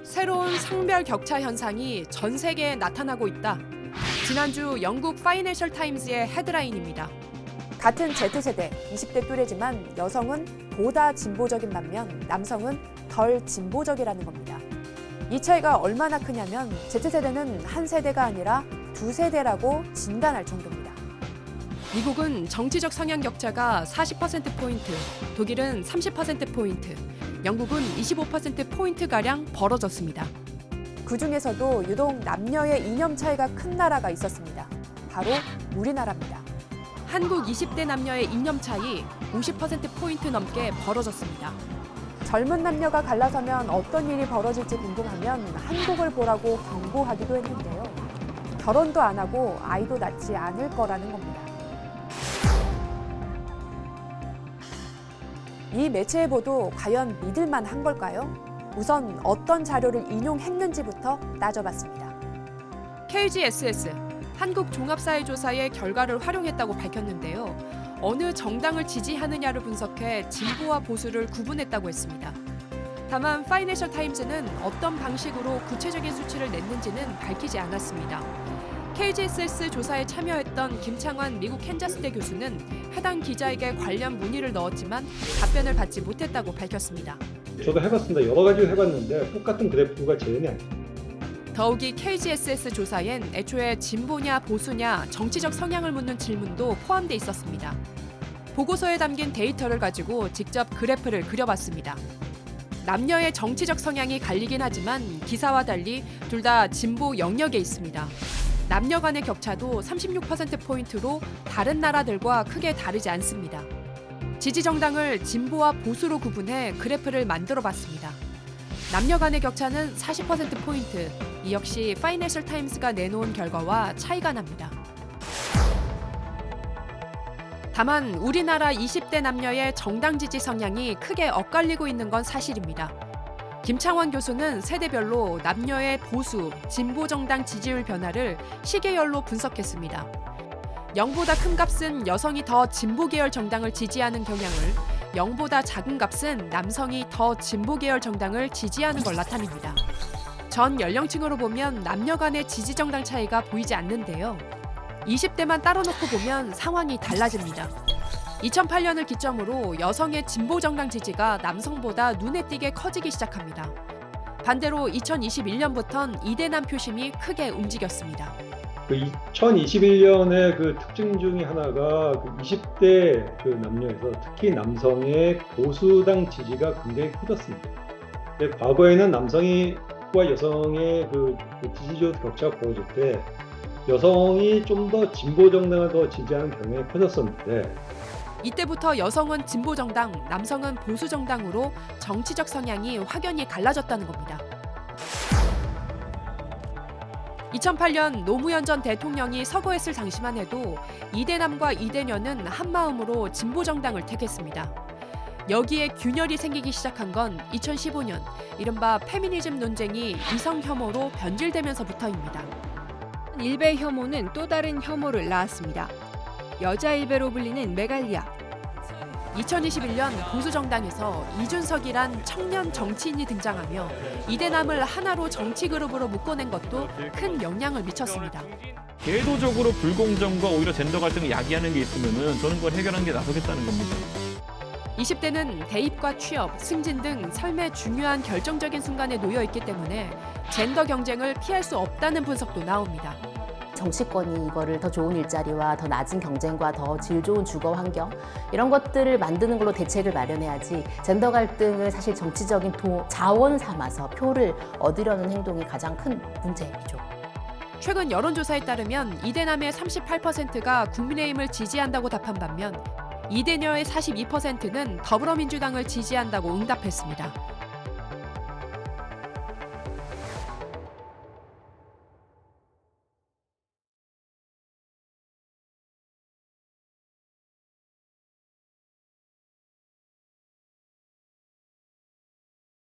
새로운 성별 격차 현상이 전 세계에 나타나고 있다. 지난주 영국 파이낸셜 타임즈의 헤드라인입니다. 같은 Z세대, 20대 또래지만 여성은 보다 진보적인 반면 남성은 덜 진보적이라는 겁니다. 이 차이가 얼마나 크냐면 Z세대는 한 세대가 아니라 두 세대라고 진단할 정도입니다. 미국은 정치적 성향 격차가 40%포인트, 독일은 30%포인트, 영국은 25%포인트가량 벌어졌습니다. 그중에서도 유독 남녀의 이념 차이가 큰 나라가 있었습니다. 바로 우리나라입니다. 한국 20대 남녀의 이념 차이 50%포인트 넘게 벌어졌습니다. 젊은 남녀가 갈라서면 어떤 일이 벌어질지 궁금하면 한국을 보라고 경고하기도 했는데요. 결혼도 안 하고 아이도 낳지 않을 거라는 겁니다. 이 매체의 보도 과연 믿을만 한 걸까요? 우선 어떤 자료를 인용했는지부터 따져봤습니다. KGSS, 한국종합사회조사의 결과를 활용했다고 밝혔는데요. 어느 정당을 지지하느냐를 분석해 진보와 보수를 구분했다고 했습니다. 다만 파이낸셜 타임즈는 어떤 방식으로 구체적인 수치를 냈는지는 밝히지 않았습니다. KGSS 조사에 참여했던 김창환 미국 캔자스대 교수는 해당 기자에게 관련 문의를 넣었지만 답변을 받지 못했다고 밝혔습니다. 저도 해봤습니다. 여러 가지 해봤는데 똑같은 그래프가 재현이 안 돼요. 더욱이 KGSS 조사엔 애초에 진보냐 보수냐 정치적 성향을 묻는 질문도 포함돼 있었습니다. 보고서에 담긴 데이터를 가지고 직접 그래프를 그려봤습니다. 남녀의 정치적 성향이 갈리긴 하지만 기사와 달리 둘 다 진보 영역에 있습니다. 남녀 간의 격차도 36%포인트로 다른 나라들과 크게 다르지 않습니다. 지지 정당을 진보와 보수로 구분해 그래프를 만들어 봤습니다. 남녀 간의 격차는 40%포인트, 이 역시 파이낸셜 타임스가 내놓은 결과와 차이가 납니다. 다만 우리나라 20대 남녀의 정당 지지 성향이 크게 엇갈리고 있는 건 사실입니다. 김창환 교수는 세대별로 남녀의 보수, 진보 정당 지지율 변화를 시계열로 분석했습니다. 0보다 큰 값은 여성이 더 진보 계열 정당을 지지하는 경향을, 0보다 작은 값은 남성이 더 진보 계열 정당을 지지하는 걸 나타냅니다. 전 연령층으로 보면 남녀 간의 지지 정당 차이가 보이지 않는데요. 20대만 따로 놓고 보면 상황이 달라집니다. 2008년을 기점으로 여성의 진보 정당 지지가 남성보다 눈에 띄게 커지기 시작합니다. 반대로 2021년부터는 이대남 표심이 크게 움직였습니다. 2021년의 그 특징 중에 하나가 20대 그 남녀에서 특히 남성의 보수당 지지가 굉장히 커졌습니다. 과거에는 남성과 여성의 그 지지율 격차가 벌어질 때 여성이 좀 더 진보 정당을 더 지지하는 경향이 커졌었는데 이때부터 여성은 진보 정당, 남성은 보수 정당으로 정치적 성향이 확연히 갈라졌다는 겁니다. 2008년 노무현 전 대통령이 서거했을 당시만 해도 이대남과 이대녀는 한마음으로 진보 정당을 택했습니다. 여기에 균열이 생기기 시작한 건 2015년 이른바 페미니즘 논쟁이 이성 혐오로 변질되면서부터입니다. 일베 혐오는 또 다른 혐오를 낳았습니다. 여자 일베로 불리는 메갈리아. 2021년 보수정당에서 이준석이란 청년 정치인이 등장하며 이대남을 하나로 정치 그룹으로 묶어낸 것도 큰 영향을 미쳤습니다. 제도적으로 불공정과 오히려 젠더 갈등을 야기하는 게 있으면은 저는 그걸 해결하는 게 나서겠다는 겁니다. 20대는 대입과 취업, 승진 등 삶의 중요한 결정적인 순간에 놓여 있기 때문에 젠더 경쟁을 피할 수 없다는 분석도 나옵니다. 정치권이 이거를 더 좋은 일자리와 더 낮은 경쟁과 더 질 좋은 주거 환경 이런 것들을 만드는 걸로 대책을 마련해야지 젠더 갈등을 사실 정치적인 자원 삼아서 표를 얻으려는 행동이 가장 큰 문제이죠. 최근 여론조사에 따르면 이대남의 38%가 국민의힘을 지지한다고 답한 반면 이대녀의 42%는 더불어민주당을 지지한다고 응답했습니다.